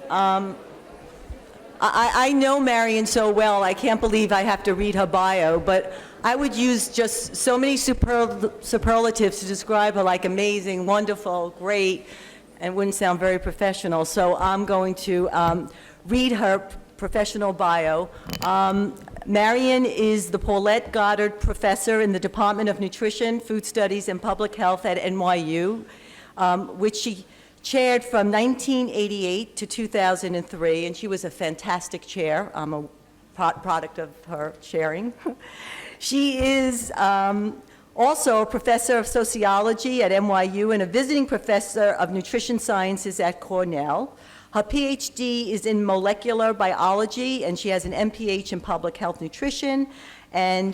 I know Marion so well, I can't believe I have to read her bio, but I would use just so many superlatives to describe her, like amazing, wonderful, great, and wouldn't sound very professional. So I'm going to read her professional bio. Marion is the Paulette Goddard Professor in the Department of Nutrition, Food Studies, and Public Health at NYU, which she chaired from 1988 to 2003, and she was a fantastic chair. I'm a product of her chairing. She is also a professor of sociology at NYU and a visiting professor of nutrition sciences at Cornell. Her PhD is in molecular biology, and she has an MPH in public health nutrition, and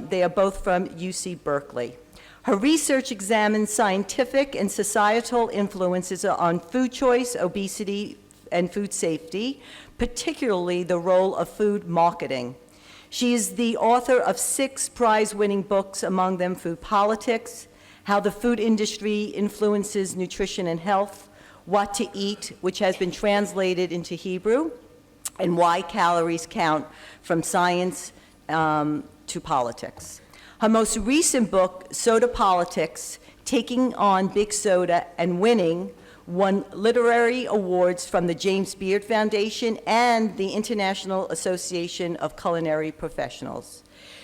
they are both from UC Berkeley. Her research examines scientific and societal influences on food choice, obesity, and food safety, particularly the role of food marketing. She is the author of 6 prize-winning books, among them Food Politics, How the Food Industry Influences Nutrition and Health, What to Eat, which has been translated into Hebrew, and Why Calories Count, From Science to Politics. Her most recent book, Soda Politics, Taking on Big Soda and Winning, won literary awards from the James Beard Foundation and the International Association of Culinary Professionals.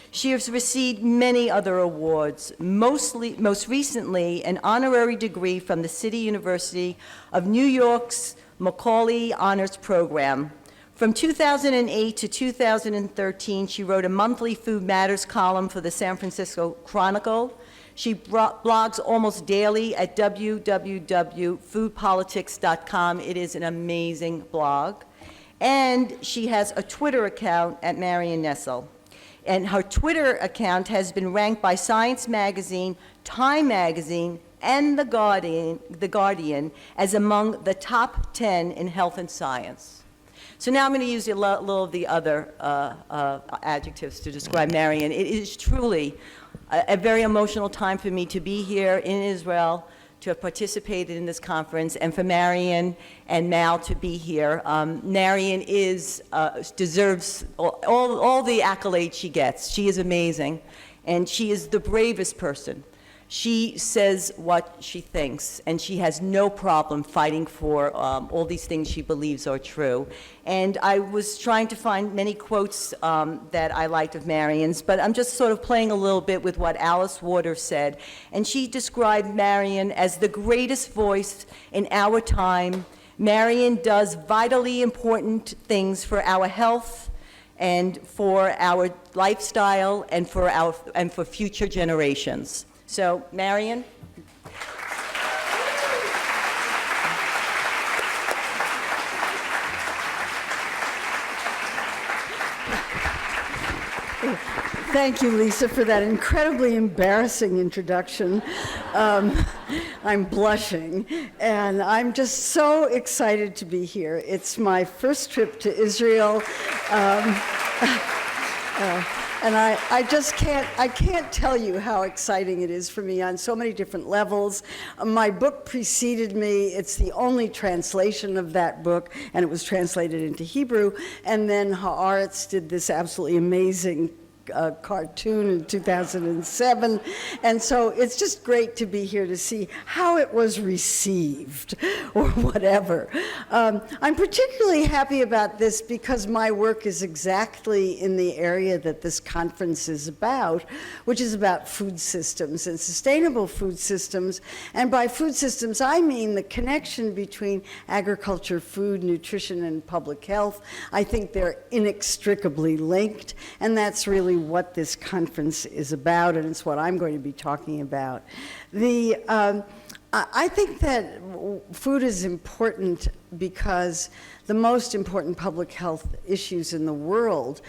She has received many other awards, most recently an honorary degree from the City University of New York's Macaulay Honors Program. From 2008 to 2013, she wrote a monthly Food Matters column for the San Francisco Chronicle. She blogs almost daily at www.foodpolitics.com. It is an amazing blog. And she has a Twitter account at Marion Nestle. And her Twitter account has been ranked by Science Magazine, Time Magazine, and The Guardian as among the top 10 in health and science. So now I'm going to use a little of the other adjectives to describe Marion. It is truly a very emotional time for me to be here in Israel, to have participated in this conference, and for Marion and Mal to be here. Marion deserves all the accolades she gets. She is amazing, and she is the bravest person. She says what she thinks, and she has no problem fighting for all these things she believes are true. And I was trying to find many quotes that I liked of Marion's, but I'm just sort of playing a little bit with what Alice Waters said. And she described Marion as the greatest voice in our time. Marion does vitally important things for our health and for our lifestyle and for future generations. So, Marion. Thank you, Lisa, for that incredibly embarrassing introduction. I'm blushing, and I'm just so excited to be here. It's my first trip to Israel. And I just can't tell you how exciting it is for me on so many different levels. My book preceded me. It's the only translation of that book, and it was translated into Hebrew. And then Haaretz did this absolutely amazing cartoon in 2007. And so it's just great to be here to see how it was received or whatever. I'm particularly happy about this because my work is exactly in the area that this conference is about, which is about food systems and sustainable food systems. And by food systems, I mean the connection between agriculture, food, nutrition, and public health. I think they're inextricably linked, and that's really what this conference is about, and it's what I'm going to be talking about. I think that food is important because the most important public health issues in the world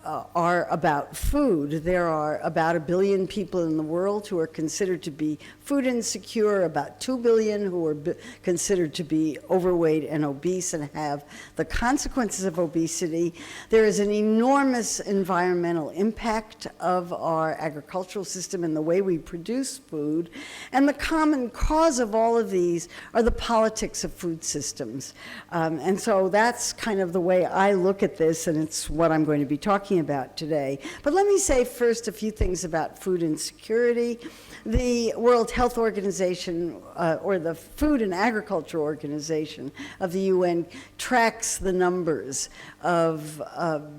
are about food. There are about 1 billion people in the world who are considered to be food insecure, about 2 billion who are considered to be overweight and obese and have the consequences of obesity. There is an enormous environmental impact of our agricultural system and the way we produce food. And the common cause of all of these are the politics of food systems. And so that's kind of the way I look at this, and it's what I'm going to be talking about today. But let me say first a few things about food insecurity. The World Health Organization, or the Food and Agriculture Organization of the UN, tracks the numbers of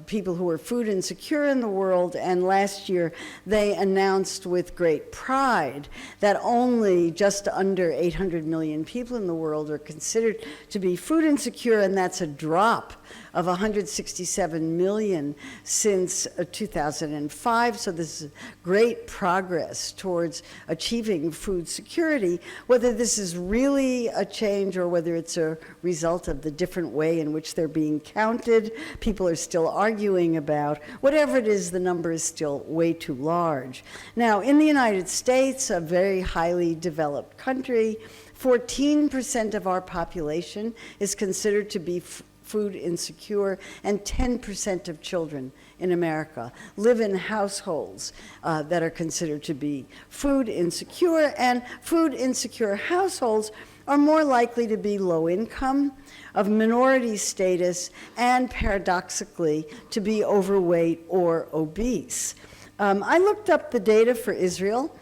people who are food insecure in the world, and last year they announced with great pride that only just under 800 million people in the world are considered to be food insecure, and that's a drop of 167 million since 2005. So this is great progress towards achieving food security. Whether this is really a change or whether it's a result of the different way in which they're being counted, people are still arguing about. Whatever it is, the number is still way too large. Now, in the United States, a very highly developed country, 14% of our population is considered to be food insecure, and 10% of children in America live in households that are considered to be food insecure, and food insecure households are more likely to be low income, of minority status, and paradoxically to be overweight or obese. I looked up the data for Israel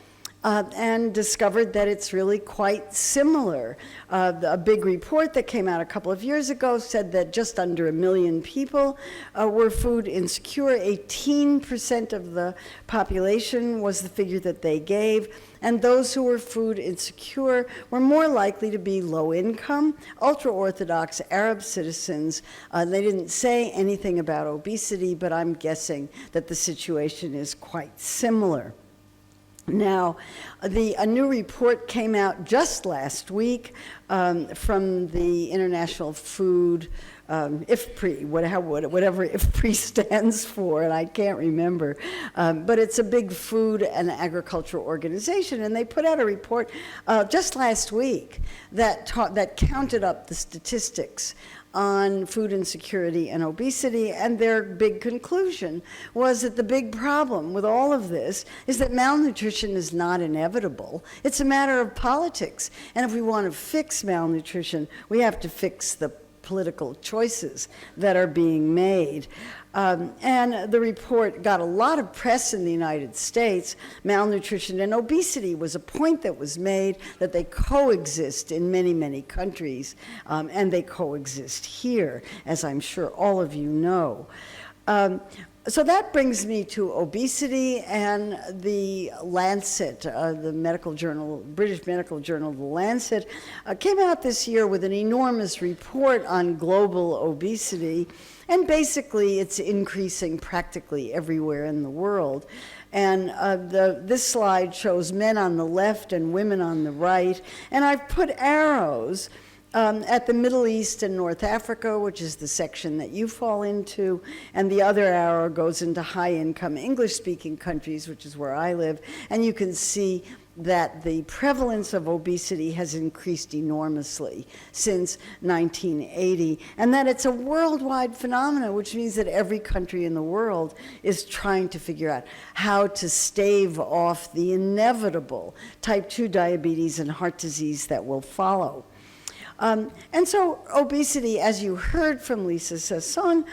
and discovered that it's really quite similar. A big report that came out a couple of years ago said that just under 1 million people were food insecure. 18% of the population was the figure that they gave, and those who were food insecure were more likely to be low income, ultra-Orthodox Arab citizens. They didn't say anything about obesity, but I'm guessing that the situation is quite similar. Now, a new report came out just last week from the International Food, IFPRI, whatever IFPRI stands for, and I can't remember. But it's a big food and agricultural organization, and they put out a report just last week that counted up the statistics on food insecurity and obesity, and their big conclusion was that the big problem with all of this is that malnutrition is not inevitable. It's a matter of politics, and if we want to fix malnutrition, we have to fix the political choices that are being made. And the report got a lot of press in the United States. Malnutrition and obesity was a point that was made, that they coexist in many, many countries, and they coexist here, as I'm sure all of you know. So that brings me to obesity, and the Lancet, the medical journal, British medical journal, The Lancet, came out this year with an enormous report on global obesity, and basically it's increasing practically everywhere in the world. And this slide shows men on the left and women on the right, and I've put arrows at the Middle East and North Africa, which is the section that you fall into, and the other arrow goes into high-income English-speaking countries, which is where I live, and you can see that the prevalence of obesity has increased enormously since 1980, and that it's a worldwide phenomenon, which means that every country in the world is trying to figure out how to stave off the inevitable type 2 diabetes and heart disease that will follow. And so obesity, as you heard from Lisa Sasson,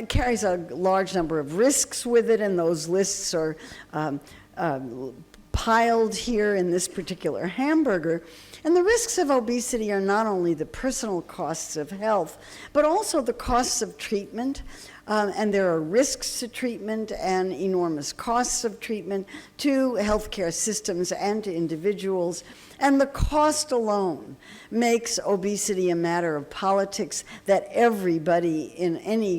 carries a large number of risks with it, and those lists are piled here in this particular hamburger. And the risks of obesity are not only the personal costs of health, but also the costs of treatment. And there are risks to treatment and enormous costs of treatment to healthcare systems and to individuals. And the cost alone makes obesity a matter of politics that everybody in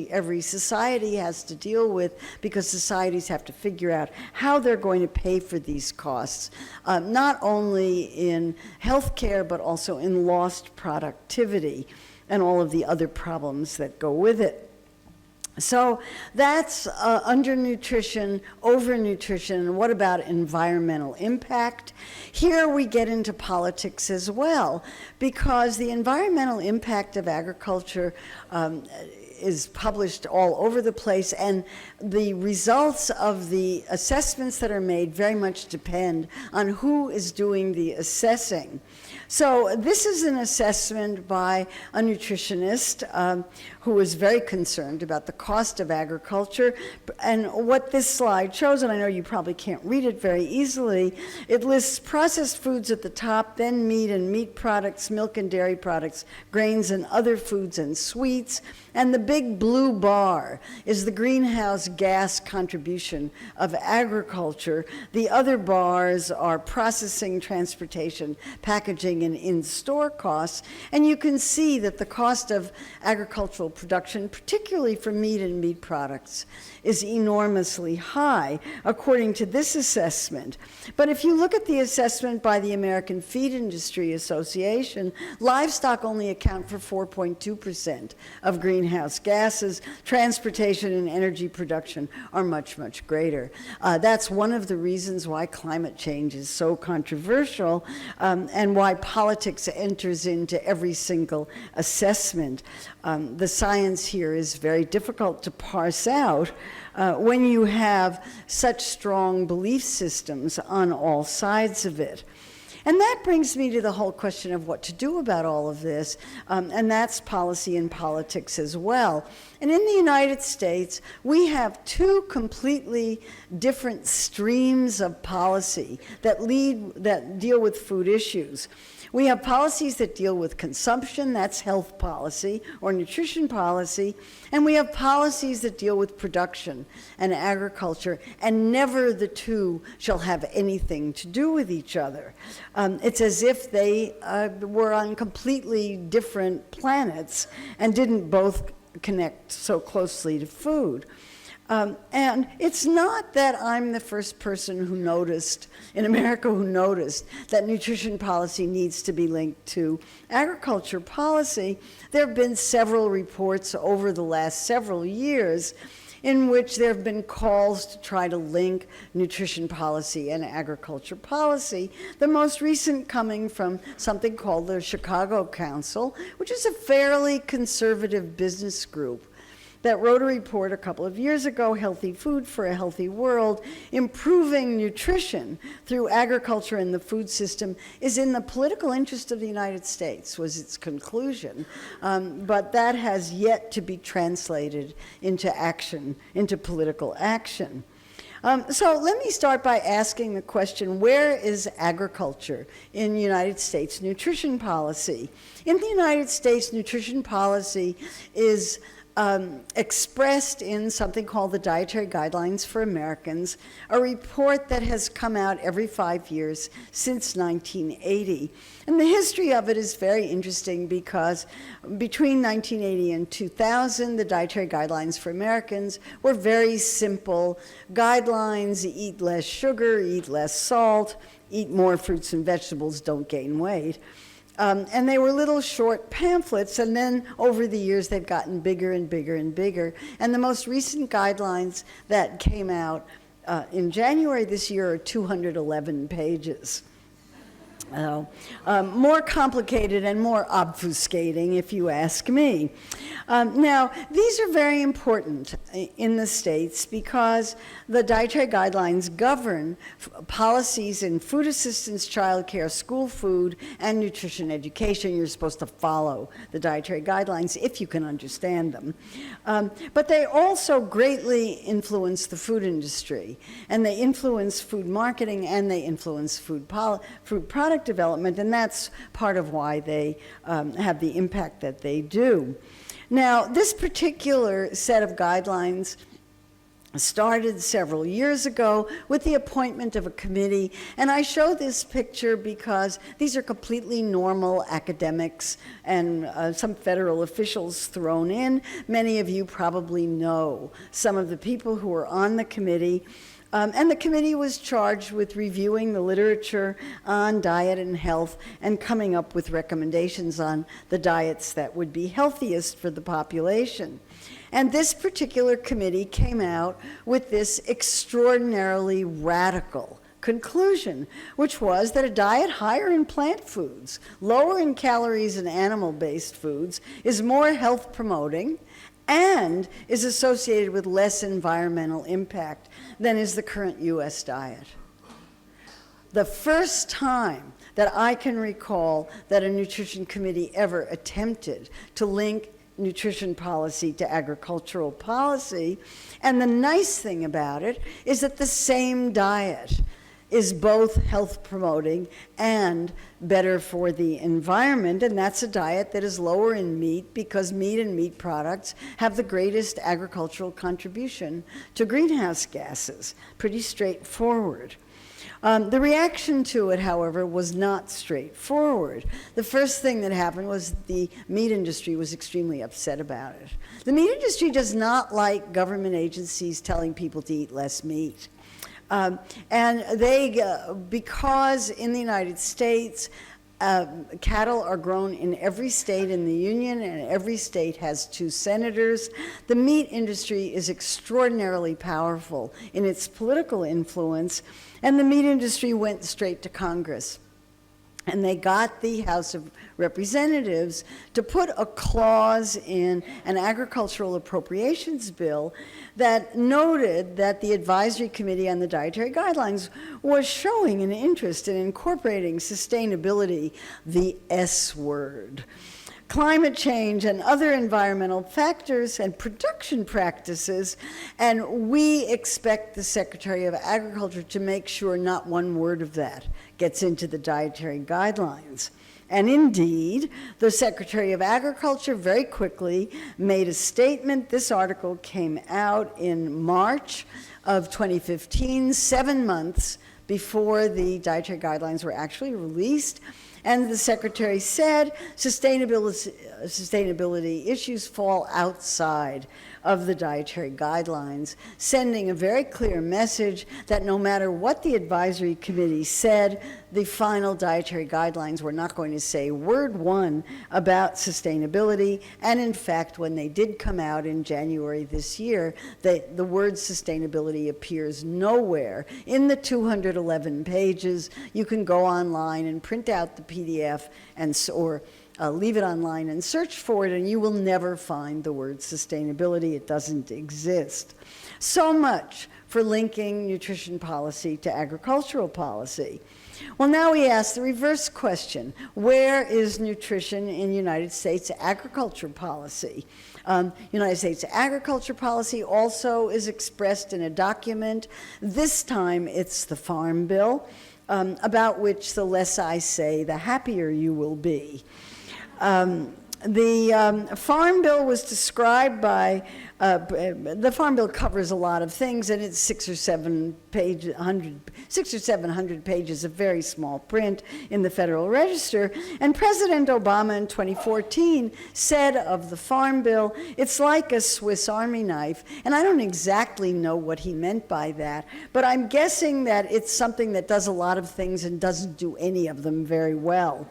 every society has to deal with, because societies have to figure out how they're going to pay for these costs, not only in healthcare, but also in lost productivity and all of the other problems that go with it. So that's undernutrition, overnutrition, and what about environmental impact? Here we get into politics as well, because the environmental impact of agriculture is published all over the place, and the results of the assessments that are made very much depend on who is doing the assessing. So this is an assessment by a nutritionist who was very concerned about the cost of agriculture. And what this slide shows, and I know you probably can't read it very easily, it lists processed foods at the top, then meat and meat products, milk and dairy products, grains and other foods and sweets. And the big blue bar is the greenhouse gas contribution of agriculture. The other bars are processing, transportation, packaging, and in-store costs. And you can see that the cost of agricultural production, particularly for meat and meat products, is enormously high, according to this assessment. But if you look at the assessment by the American Feed Industry Association, livestock only account for 4.2% of greenhouse gases. Transportation and energy production are much, much greater. That's one of the reasons why climate change is so controversial, and why politics enters into every single assessment. The science here is very difficult to parse out when you have such strong belief systems on all sides of it. And that brings me to the whole question of what to do about all of this, and that's policy and politics as well. And in the United States, we have two completely different streams of policy that deal with food issues. We have policies that deal with consumption, that's health policy or nutrition policy, and we have policies that deal with production and agriculture, and never the two shall have anything to do with each other. It's as if they were on completely different planets and didn't both connect so closely to food. And it's not that I'm the first person who noticed, in America, who noticed that nutrition policy needs to be linked to agriculture policy. There have been several reports over the last several years in which there have been calls to try to link nutrition policy and agriculture policy, the most recent coming from something called the Chicago Council, which is a fairly conservative business group that wrote a report a couple of years ago, Healthy Food for a Healthy World. Improving nutrition through agriculture and the food system is in the political interest of the United States, was its conclusion. But that has yet to be translated into action, into political action. So let me start by asking the question, where is agriculture in United States nutrition policy? In the United States, nutrition policy is expressed in something called the Dietary Guidelines for Americans, a report that has come out every 5 years since 1980. And the history of it is very interesting because between 1980 and 2000, the Dietary Guidelines for Americans were very simple guidelines: eat less sugar, eat less salt, eat more fruits and vegetables, don't gain weight. And they were little short pamphlets, and then over the years they've gotten bigger and bigger and bigger. And the most recent guidelines that came out in January this year are 211 pages. More complicated and more obfuscating, if you ask me. Now, these are very important in the states because the dietary guidelines govern policies in food assistance, childcare, school food, and nutrition education. You're supposed to follow the dietary guidelines if you can understand them. But they also greatly influence the food industry, and they influence food marketing, and they influence food product development, and that's part of why they have the impact that they do. Now, this particular set of guidelines started several years ago with the appointment of a committee, and I show this picture because these are completely normal academics and some federal officials thrown in. Many of you probably know some of the people who are on the committee. And the committee was charged with reviewing the literature on diet and health and coming up with recommendations on the diets that would be healthiest for the population. And this particular committee came out with this extraordinarily radical conclusion, which was that a diet higher in plant foods, lower in calories in animal-based foods, is more health-promoting and is associated with less environmental impact than is the current U.S. diet. The first time that I can recall that a nutrition committee ever attempted to link nutrition policy to agricultural policy, and the nice thing about it is that the same diet is both health-promoting and better for the environment, and that's a diet that is lower in meat because meat and meat products have the greatest agricultural contribution to greenhouse gases. Pretty straightforward. The reaction to it, however, was not straightforward. The first thing that happened was the meat industry was extremely upset about it. The meat industry does not like government agencies telling people to eat less meat. And because in the United States, cattle are grown in every state in the union, and every state has 2 senators. The meat industry is extraordinarily powerful in its political influence, and the meat industry went straight to Congress. And they got the House of Representatives to put a clause in an agricultural appropriations bill that noted that the Advisory Committee on the Dietary Guidelines was showing an interest in incorporating sustainability, the S word, climate change and other environmental factors and production practices, and we expect the Secretary of Agriculture to make sure not one word of that gets into the dietary guidelines. And indeed, the Secretary of Agriculture very quickly made a statement. This article came out in March of 2015, 7 months before the dietary guidelines were actually released. And the Secretary said sustainability issues fall outside of the dietary guidelines, sending a very clear message that no matter what the advisory committee said, the final dietary guidelines were not going to say word one about sustainability. And in fact, when they did come out in January this year, the word sustainability appears nowhere in the 211 pages. You can go online and print out the PDF or leave it online and search for it, and you will never find the word sustainability. It doesn't exist. So much for linking nutrition policy to agricultural policy. Well, now we ask the reverse question. Where is nutrition in United States agriculture policy? United States agriculture policy also is expressed in a document. This time it's the Farm Bill, about which the less I say, the happier you will be. The Farm Bill was described by, the Farm Bill covers a lot of things, and it's 600 or 700 pages of very small print in the Federal Register. And President Obama in 2014 said of the Farm Bill, it's like a Swiss Army knife. And I don't exactly know what he meant by that, but I'm guessing that it's something that does a lot of things and doesn't do any of them very well.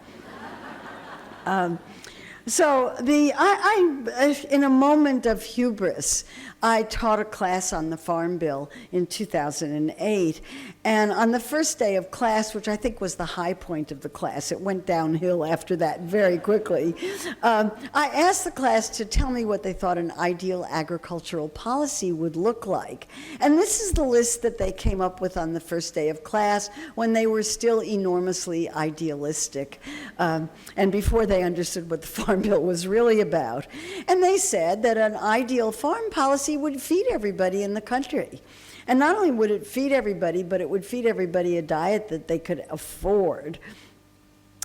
So in a moment of hubris, I taught a class on the Farm Bill in 2008, and on the first day of class, which I think was the high point of the class, it went downhill after that very quickly, I asked the class to tell me what they thought an ideal agricultural policy would look like. And this is the list that they came up with on the first day of class when they were still enormously idealistic, and before they understood what the Farm Bill was really about. And they said that an ideal farm policy would feed everybody in the country. And not only would it feed everybody, but it would feed everybody a diet that they could afford.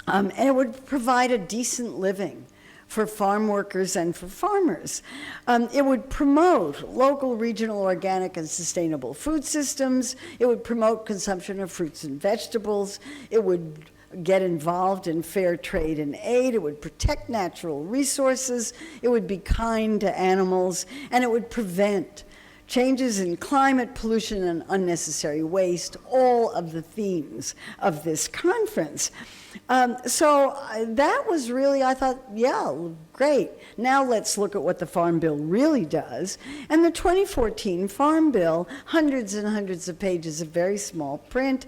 And it would provide a decent living for farm workers and for farmers. It would promote local, regional, organic, and sustainable food systems. It would promote consumption of fruits and vegetables. It would get involved in fair trade and aid. It would protect natural resources. It would be kind to animals, and it would prevent changes in climate, pollution, and unnecessary waste, all of the themes of this conference. So that was really, I thought, yeah, great. Now let's look at what the Farm Bill really does. And the 2014 Farm Bill, hundreds and hundreds of pages of very small print,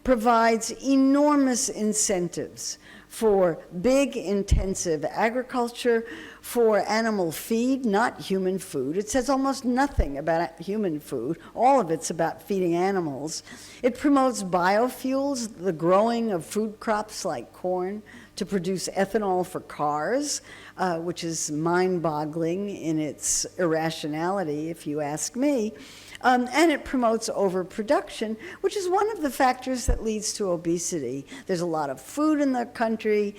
provides enormous incentives for big, intensive agriculture, for animal feed, not human food. It says almost nothing about human food. All of it's about feeding animals. It promotes biofuels, the growing of food crops like corn, to produce ethanol for cars, which is mind-boggling in its irrationality, if you ask me. And it promotes overproduction, which is one of the factors that leads to obesity. There's a lot of food in the country.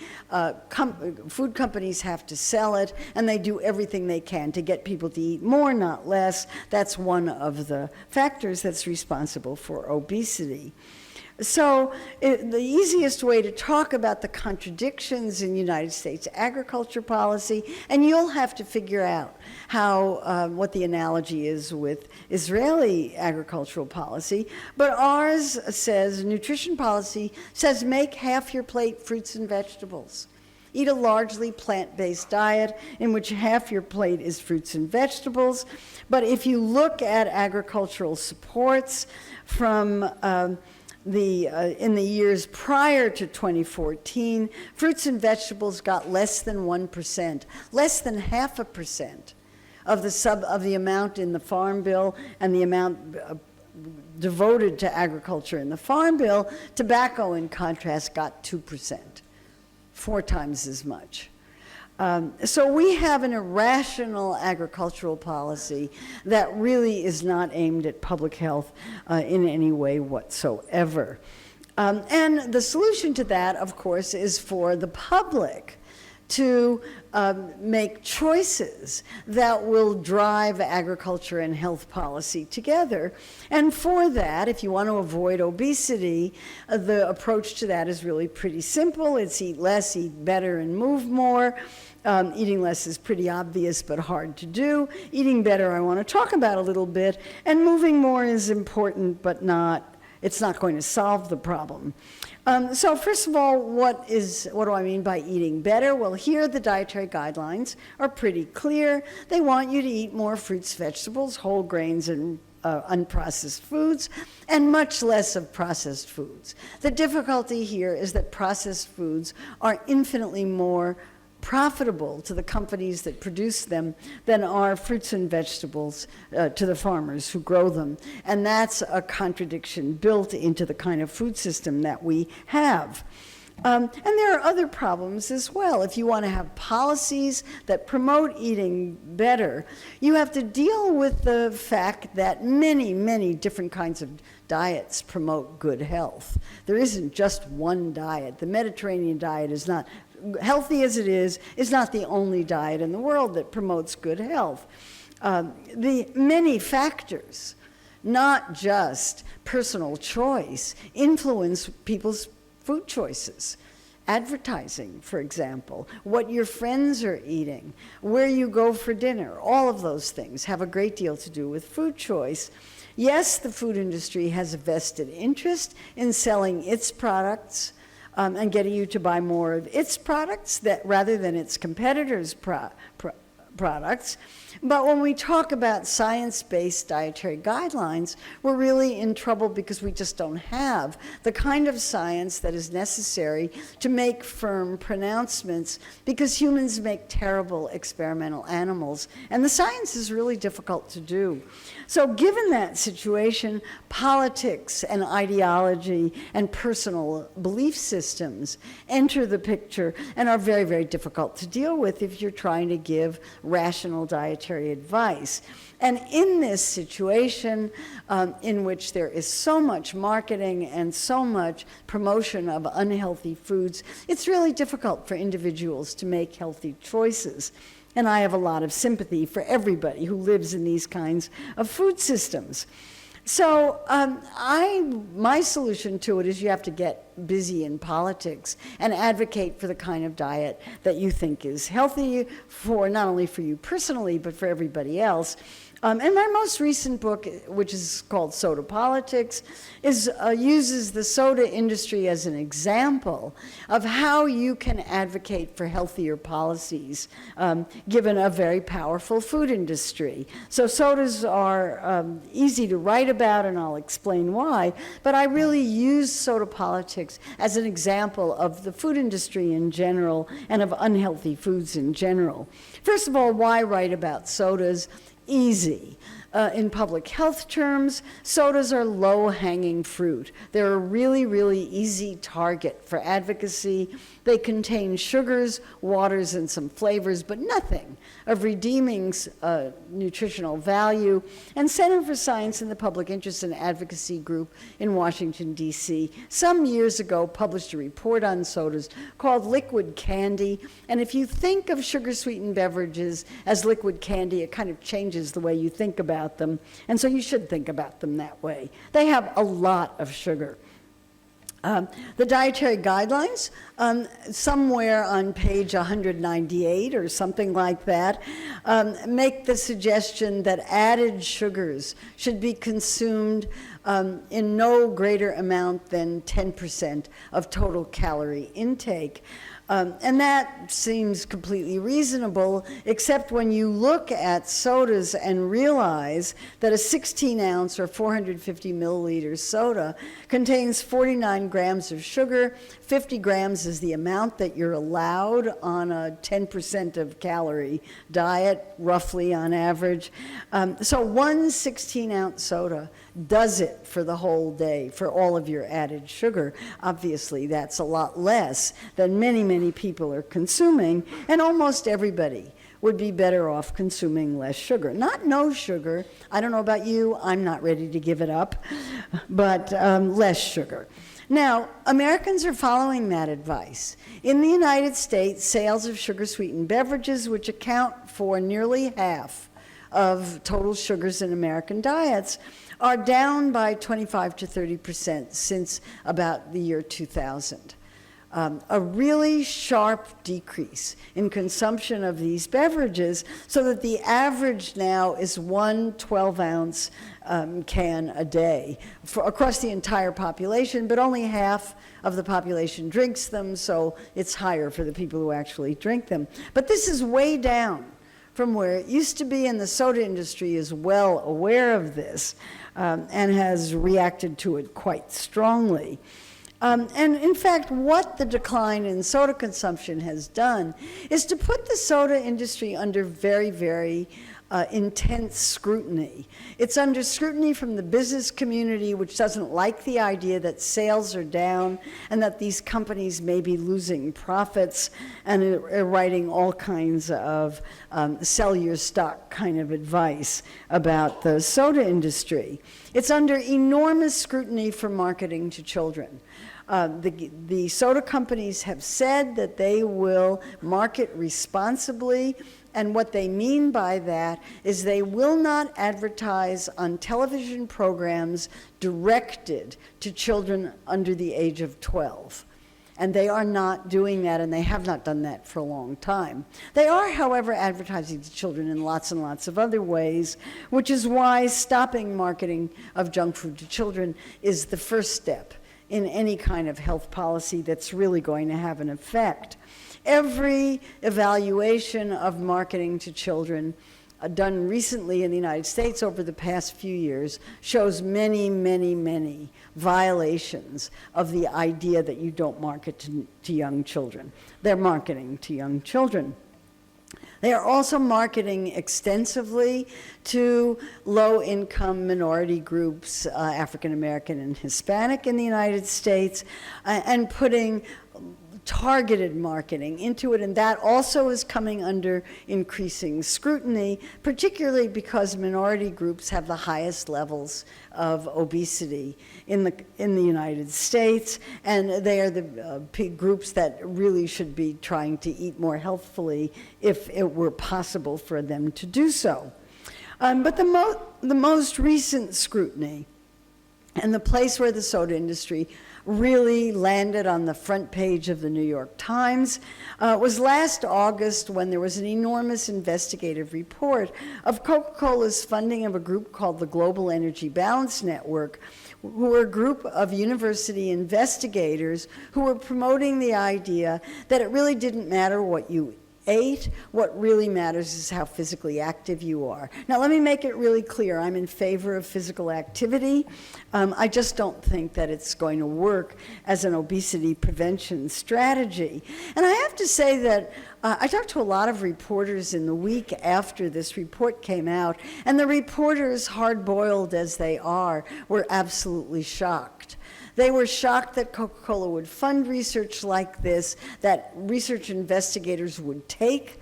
Food companies have to sell it, and they do everything they can to get people to eat more, not less. That's one of the factors that's responsible for obesity. So the easiest way to talk about the contradictions in United States agriculture policy, and you'll have to figure out how, what the analogy is with Israeli agricultural policy, but ours says, nutrition policy says make half your plate fruits and vegetables. Eat a largely plant-based diet in which half your plate is fruits and vegetables. But if you look at agricultural supports from in the years prior to 2014, fruits and vegetables got less than 1%, less than 0.5% of the amount in the Farm Bill and the amount devoted to agriculture in the Farm Bill. Tobacco, in contrast, got 2%, 4 times as much. So we have an irrational agricultural policy that really is not aimed at public health in any way whatsoever. And the solution to that, of course, is for the public to make choices that will drive agriculture and health policy together. And for that, if you want to avoid obesity, the approach to that is really pretty simple. It's eat less, eat better, and move more. Eating less is pretty obvious but hard to do. Eating better I want to talk about a little bit. And moving more is important, but it's not going to solve the problem. So first of all, what do I mean by eating better? Well, here the dietary guidelines are pretty clear. They want you to eat more fruits, vegetables, whole grains, and unprocessed foods, and much less of processed foods. The difficulty here is that processed foods are infinitely more profitable to the companies that produce them than are fruits and vegetables to the farmers who grow them. And that's a contradiction built into the kind of food system that we have. And there are other problems as well. If you want to have policies that promote eating better, you have to deal with the fact that many, many different kinds of diets promote good health. There isn't just one diet. The Mediterranean diet is not, healthy as it is not the only diet in the world that promotes good health. The many factors, not just personal choice, influence people's food choices. Advertising, for example, what your friends are eating, where you go for dinner, all of those things have a great deal to do with food choice. Yes, the food industry has a vested interest in selling its products and getting you to buy more of its products rather than its competitors' products. But when we talk about science-based dietary guidelines, we're really in trouble because we just don't have the kind of science that is necessary to make firm pronouncements, because humans make terrible experimental animals, and the science is really difficult to do. So given that situation, politics and ideology and personal belief systems enter the picture and are very, very difficult to deal with if you're trying to give rational dietary advice. And in this situation, in which there is so much marketing and so much promotion of unhealthy foods, it's really difficult for individuals to make healthy choices. And I have a lot of sympathy for everybody who lives in these kinds of food systems. So my solution to it is you have to get busy in politics and advocate for the kind of diet that you think is healthy for not only for you personally, but for everybody else. And my most recent book, which is called Soda Politics, uses the soda industry as an example of how you can advocate for healthier policies, given a very powerful food industry. So sodas are easy to write about, and I'll explain why, but I really use Soda Politics as an example of the food industry in general and of unhealthy foods in general. First of all, why write about sodas? Easy. In public health terms, sodas are low-hanging fruit. They're a really, really easy target for advocacy. They contain sugars, waters, and some flavors, but nothing of redeeming nutritional value. And Center for Science in the Public Interest and Advocacy Group in Washington, D.C., some years ago published a report on sodas called Liquid Candy. And if you think of sugar-sweetened beverages as liquid candy, it kind of changes the way you think about them. And so you should think about them that way. They have a lot of sugar. The Dietary Guidelines, somewhere on page 198 or something like that, make the suggestion that added sugars should be consumed in no greater amount than 10% of total calorie intake. And that seems completely reasonable, except when you look at sodas and realize that a 16-ounce or 450 milliliter soda contains 49 grams of sugar. 50 grams is the amount that you're allowed on a 10% of calorie diet, roughly on average. So one 16-ounce soda does it for the whole day, for all of your added sugar. Obviously, that's a lot less than many people are consuming, and almost everybody would be better off consuming less sugar. Not no sugar. I don't know about you. I'm not ready to give it up, but less sugar. Now, Americans are following that advice. In the United States, sales of sugar-sweetened beverages, which account for nearly half of total sugars in American diets, are down by 25 to 30% since about the year 2000. A really sharp decrease in consumption of these beverages, so that the average now is one 12-ounce can a day across the entire population, but only half of the population drinks them, so it's higher for the people who actually drink them. But this is way down from where it used to be, and the soda industry is well aware of this and has reacted to it quite strongly. And in fact, what the decline in soda consumption has done is to put the soda industry under very intense scrutiny. It's under scrutiny from the business community, which doesn't like the idea that sales are down and that these companies may be losing profits, and are writing all kinds of sell your stock kind of advice about the soda industry. It's under enormous scrutiny for marketing to children. The soda companies have said that they will market responsibly, and what they mean by that is they will not advertise on television programs directed to children under the age of 12. And they are not doing that, and they have not done that for a long time. They are, however, advertising to children in lots and lots of other ways, which is why stopping marketing of junk food to children is the first step in any kind of health policy that's really going to have an effect. Every evaluation of marketing to children done recently in the United States over the past few years shows many violations of the idea that you don't market to young children. They're marketing to young children. They are also marketing extensively to low-income minority groups, African American and Hispanic in the United States, and putting targeted marketing into it, and that also is coming under increasing scrutiny, particularly because minority groups have the highest levels of obesity in the United States, and they are the groups that really should be trying to eat more healthfully if it were possible for them to do so. But the most recent scrutiny, and the place where the soda industry really landed on the front page of the New York Times was last August, when there was an enormous investigative report of Coca-Cola's funding of a group called the Global Energy Balance Network, who were a group of university investigators who were promoting the idea that it really didn't matter what you ate. What really matters is how physically active you are. Now, let me make it really clear. I'm in favor of physical activity. I just don't think that it's going to work as an obesity prevention strategy. And I have to say that I talked to a lot of reporters in the week after this report came out, and the reporters, hard-boiled as they are, were absolutely shocked. They were shocked that Coca-Cola would fund research like this, that research investigators would take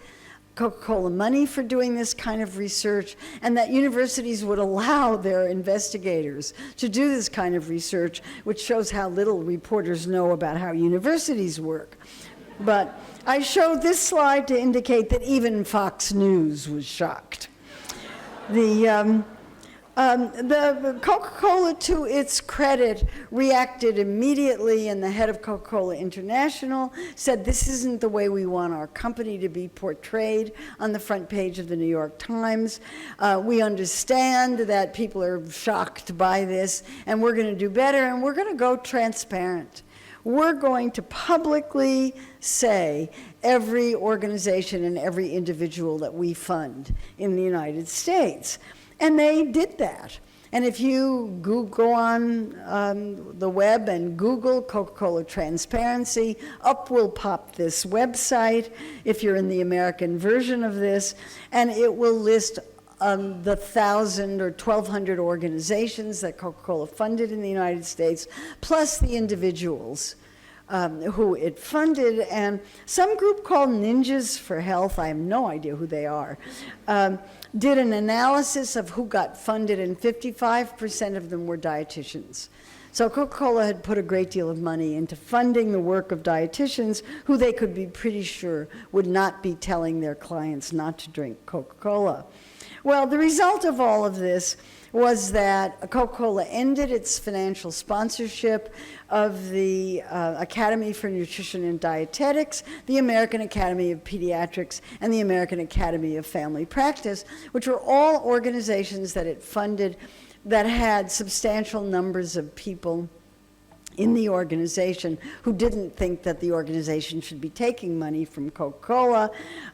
Coca-Cola money for doing this kind of research, and that universities would allow their investigators to do this kind of research, which shows how little reporters know about how universities work. But I showed this slide to indicate that even Fox News was shocked. The Coca-Cola, to its credit, reacted immediately, and the head of Coca-Cola International said, this isn't the way we want our company to be portrayed on the front page of the New York Times. We understand that people are shocked by this, and we're going to do better, and we're going to go transparent. We're going to publicly say every organization and every individual that we fund in the United States. And they did that. And if you go on the web and Google Coca-Cola transparency, up will pop this website, if you're in the American version of this, and it will list the 1,000 or 1,200 organizations that Coca-Cola funded in the United States, plus the individuals who it funded. And some group called Ninjas for Health, I have no idea who they are, did an analysis of who got funded, and 55% of them were dietitians. So Coca-Cola had put a great deal of money into funding the work of dietitians who they could be pretty sure would not be telling their clients not to drink Coca-Cola. Well, the result of all of this was that Coca-Cola ended its financial sponsorship of the Academy for Nutrition and Dietetics, the American Academy of Pediatrics, and the American Academy of Family Practice, which were all organizations that it funded that had substantial numbers of people in the organization who didn't think that the organization should be taking money from Coca-Cola.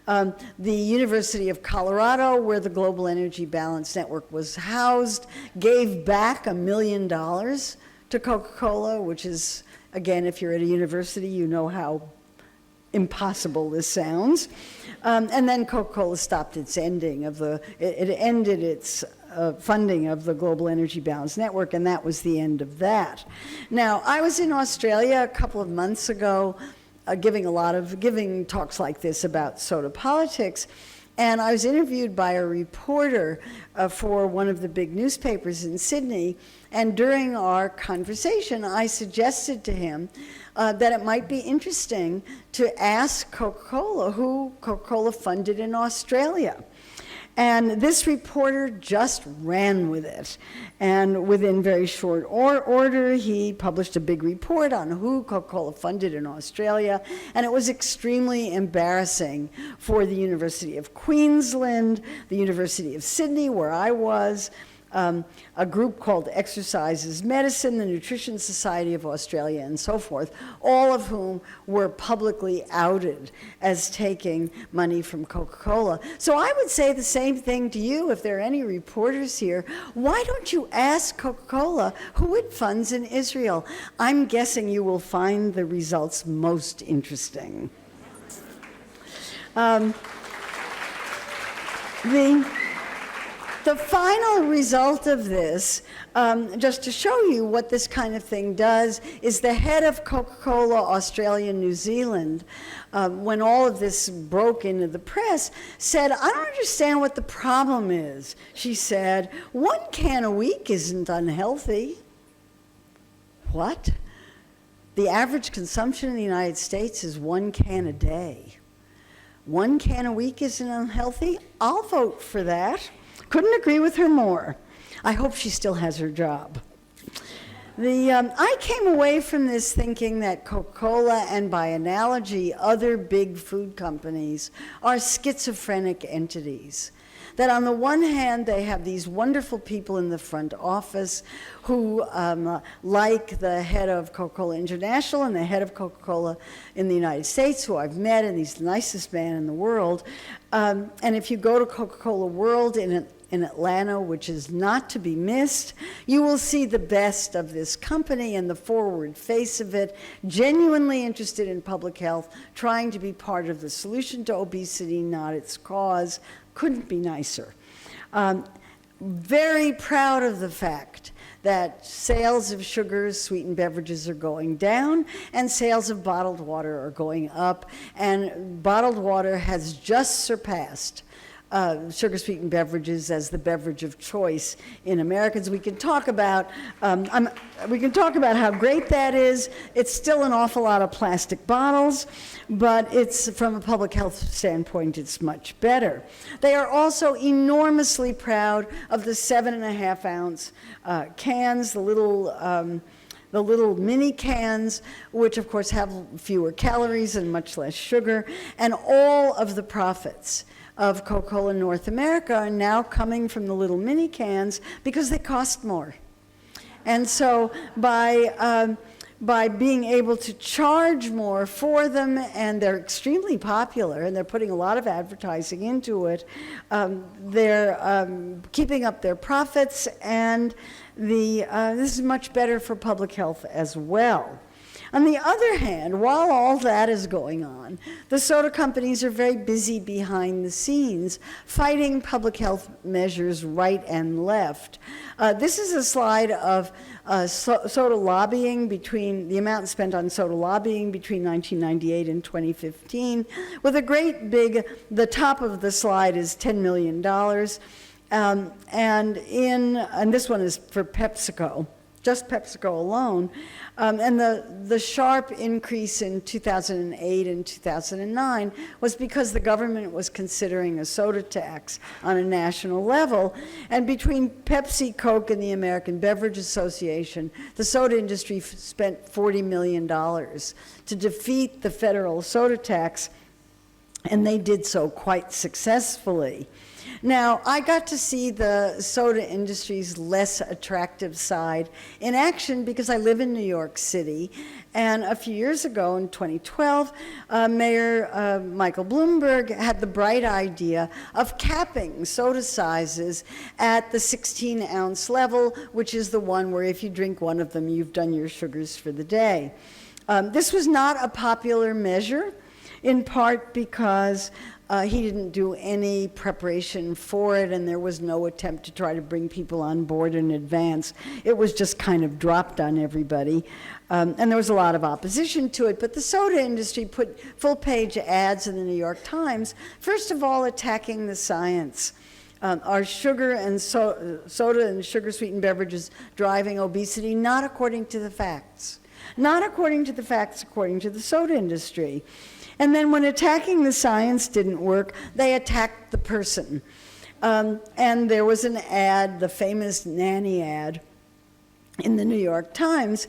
The University of Colorado, where the Global Energy Balance Network was housed, gave back $1 million to Coca-Cola, which is, again, if you're at a university, you know how impossible this sounds. And then Coca-Cola stopped its ending of it ended its funding of the Global Energy Balance Network, and that was the end of that. Now, I was in Australia a couple of months ago giving talks like this about soda politics, and I was interviewed by a reporter for one of the big newspapers in Sydney, and during our conversation, I suggested to him that it might be interesting to ask Coca-Cola who Coca-Cola funded in Australia. And this reporter just ran with it. And within very short order, he published a big report on who Coca-Cola funded in Australia. And it was extremely embarrassing for the University of Queensland, the University of Sydney, where I was, a group called Exercises Medicine, the Nutrition Society of Australia, and so forth, all of whom were publicly outed as taking money from Coca-Cola. So I would say the same thing to you, if there are any reporters here. Why don't you ask Coca-Cola who it funds in Israel? I'm guessing you will find the results most interesting. The final result of this, just to show you what this kind of thing does, is the head of Coca-Cola Australia New Zealand, when all of this broke into the press, said, I don't understand what the problem is. She said, 1 can a week isn't unhealthy. What? The average consumption in the United States is 1 can a day. 1 can a week isn't unhealthy? I'll vote for that. Couldn't agree with her more. I hope she still has her job. I came away from this thinking that Coca-Cola and by analogy other big food companies are schizophrenic entities. That on the one hand, they have these wonderful people in the front office who, like the head of Coca-Cola International and the head of Coca-Cola in the United States, who I've met, and he's the nicest man in the world. And if you go to Coca-Cola World in Atlanta, which is not to be missed, you will see the best of this company and the forward face of it, genuinely interested in public health, trying to be part of the solution to obesity, not its cause. Couldn't be nicer. Very proud of the fact that sales of sugars, sweetened beverages are going down, and sales of bottled water are going up, and bottled water has just surpassed sugar-sweetened beverages as the beverage of choice in Americans. We can talk about how great that is. It's still an awful lot of plastic bottles, but it's, from a public health standpoint, it's much better. They are also enormously proud of the 7.5-ounce cans, the little mini cans, which of course have fewer calories and much less sugar, and all of the profits of Coca-Cola North America are now coming from the little mini cans because they cost more. And so by being able to charge more for them, and they're extremely popular, and they're putting a lot of advertising into it, they're keeping up their profits, and this is much better for public health as well. On the other hand, while all that is going on, the soda companies are very busy behind the scenes fighting public health measures right and left. This is a slide of soda lobbying the amount spent on soda lobbying between 1998 and 2015, with a great big, the top of the slide is $10 million. And this one is for PepsiCo, just PepsiCo alone. And the sharp increase in 2008 and 2009 was because the government was considering a soda tax on a national level. And between Pepsi, Coke, and the American Beverage Association, the soda industry spent $40 million to defeat the federal soda tax, and they did so quite successfully. Now, I got to see the soda industry's less attractive side in action because I live in New York City. And a few years ago, in 2012, Mayor Michael Bloomberg had the bright idea of capping soda sizes at the 16-ounce level, which is the one where if you drink one of them, you've done your sugars for the day. This was not a popular measure, in part because he didn't do any preparation for it, and there was no attempt to try to bring people on board in advance. It was just kind of dropped on everybody, and there was a lot of opposition to it. But the soda industry put full-page ads in the New York Times, first of all attacking the science. Are sugar and soda and sugar-sweetened beverages driving obesity? Not according to the facts. Not according to the facts, according to the soda industry. And then when attacking the science didn't work, they attacked the person. And there was an ad, the famous nanny ad, in the New York Times,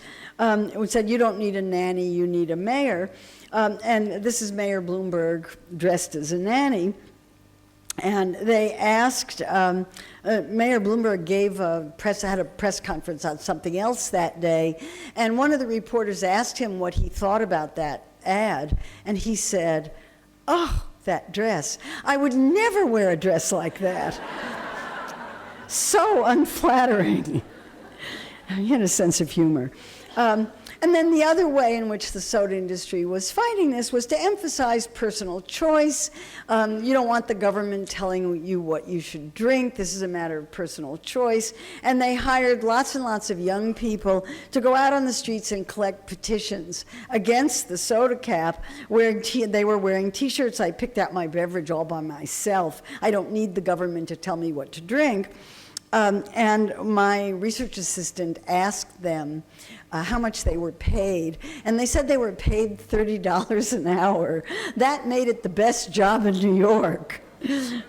which said, "You don't need a nanny, you need a mayor." And this is Mayor Bloomberg dressed as a nanny. And they asked, Mayor Bloomberg had a press conference on something else that day, and one of the reporters asked him what he thought about that ad, and he said, "Oh, that dress. I would never wear a dress like that." So unflattering. He had a sense of humor. And then the other way in which the soda industry was fighting this was to emphasize personal choice. You don't want the government telling you what you should drink. This is a matter of personal choice. And they hired lots and lots of young people to go out on the streets and collect petitions against the soda cap. They were wearing T-shirts. "I picked out my beverage all by myself. I don't need the government to tell me what to drink." And my research assistant asked them how much they were paid, and they said they were paid $30 an hour. That made it the best job in New York.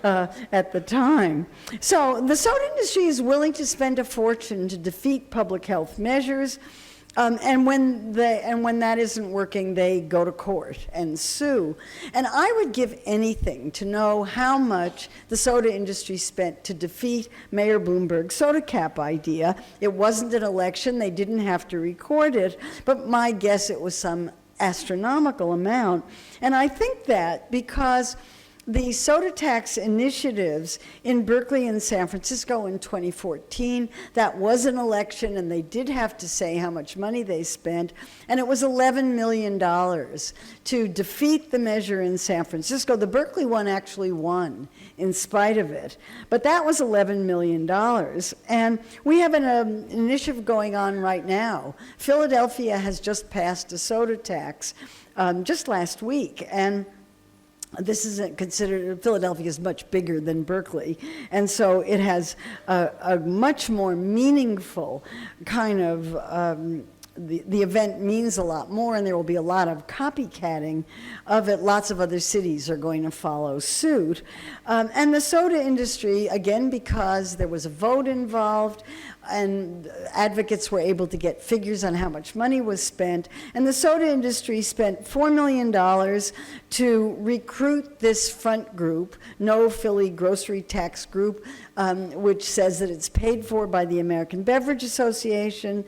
at the time. So the soda industry is willing to spend a fortune to defeat public health measures. And when that isn't working, they go to court and sue. And I would give anything to know how much the soda industry spent to defeat Mayor Bloomberg's soda cap idea. It wasn't an election, they didn't have to record it, but my guess it was some astronomical amount. And I think that because the soda tax initiatives in Berkeley and San Francisco in 2014, that was an election, and they did have to say how much money they spent, and it was $11 million to defeat the measure in San Francisco. The Berkeley one actually won in spite of it, but that was $11 million. And we have an initiative going on right now. Philadelphia has just passed a soda tax just last week, and this isn't considered, Philadelphia is much bigger than Berkeley, and so it has a much more meaningful kind of, the event means a lot more, and there will be a lot of copycatting of it. Lots of other cities are going to follow suit. And the soda industry, again, because there was a vote involved, and advocates were able to get figures on how much money was spent. And the soda industry spent $4 million to recruit this front group, No Philly Grocery Tax Group, which says that it's paid for by the American Beverage Association.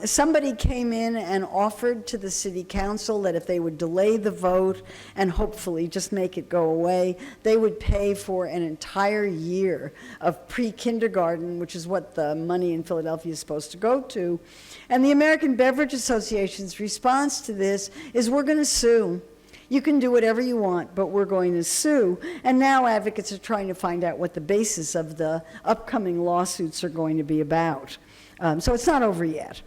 Somebody came in and offered to the city council that if they would delay the vote and hopefully just make it go away, they would pay for an entire year of pre-kindergarten, which is what the money in Philadelphia is supposed to go to. And the American Beverage Association's response to this is, we're going to sue. You can do whatever you want, but we're going to sue. And now advocates are trying to find out what the basis of the upcoming lawsuits are going to be about. So it's not over yet.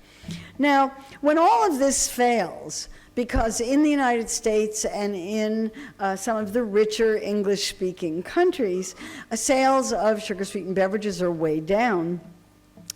Now, when all of this fails, because in the United States and in some of the richer English-speaking countries, sales of sugar-sweetened beverages are way down.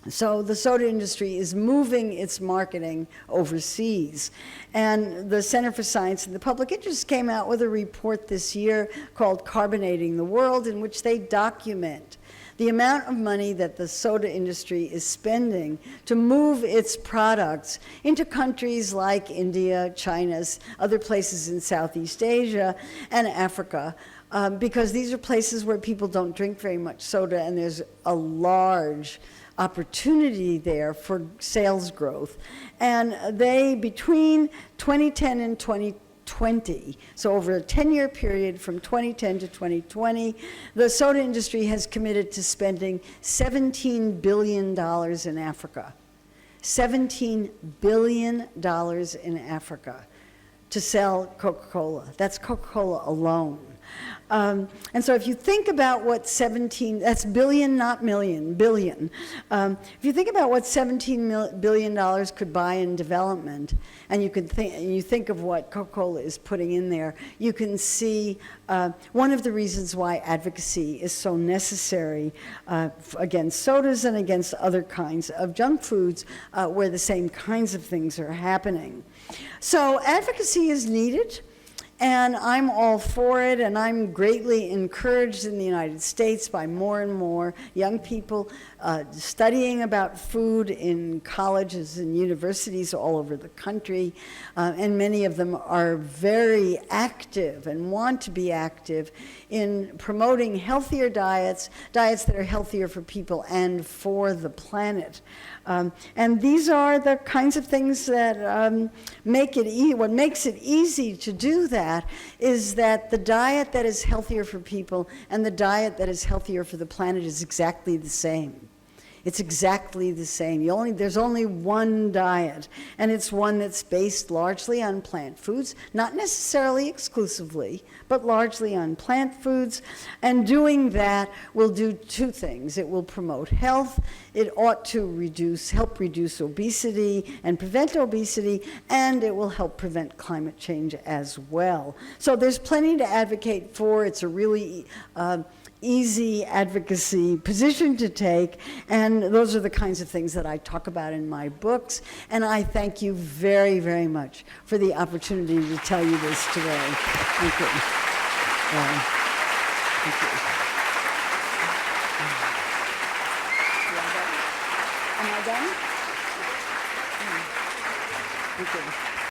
So the soda industry is moving its marketing overseas. And the Center for Science and the Public Interest came out with a report this year called Carbonating the World, in which they document the amount of money that the soda industry is spending to move its products into countries like India, China, other places in Southeast Asia, and Africa, because these are places where people don't drink very much soda, and there's a large opportunity there for sales growth. And they, between 2010 and 2020, so over a 10-year period from 2010 to 2020, the soda industry has committed to spending $17 billion in Africa. $17 billion in Africa to sell Coca-Cola. That's Coca-Cola alone. And so if you think about what that's billion, not million, billion. If you think about what $17 billion could buy in development, and you think of what Coca-Cola is putting in there, you can see one of the reasons why advocacy is so necessary against sodas and against other kinds of junk foods where the same kinds of things are happening. So advocacy is needed. And I'm all for it, and I'm greatly encouraged in the United States by more and more young people studying about food in colleges and universities all over the country, and many of them are very active and want to be active in promoting healthier diets that are healthier for people and for the planet. And these are the kinds of things that make it what makes it easy to do that is that the diet that is healthier for people and the diet that is healthier for the planet is exactly the same. It's exactly the same. There's only one diet, and it's one that's based largely on plant foods, not necessarily exclusively, but largely on plant foods. And doing that will do two things. It will promote health. It ought to help reduce obesity and prevent obesity, and it will help prevent climate change as well. So there's plenty to advocate for. It's a really easy advocacy position to take, and those are the kinds of things that I talk about in my books, and I thank you very, very much for the opportunity to tell you this today. Thank you. Am I done? Thank you.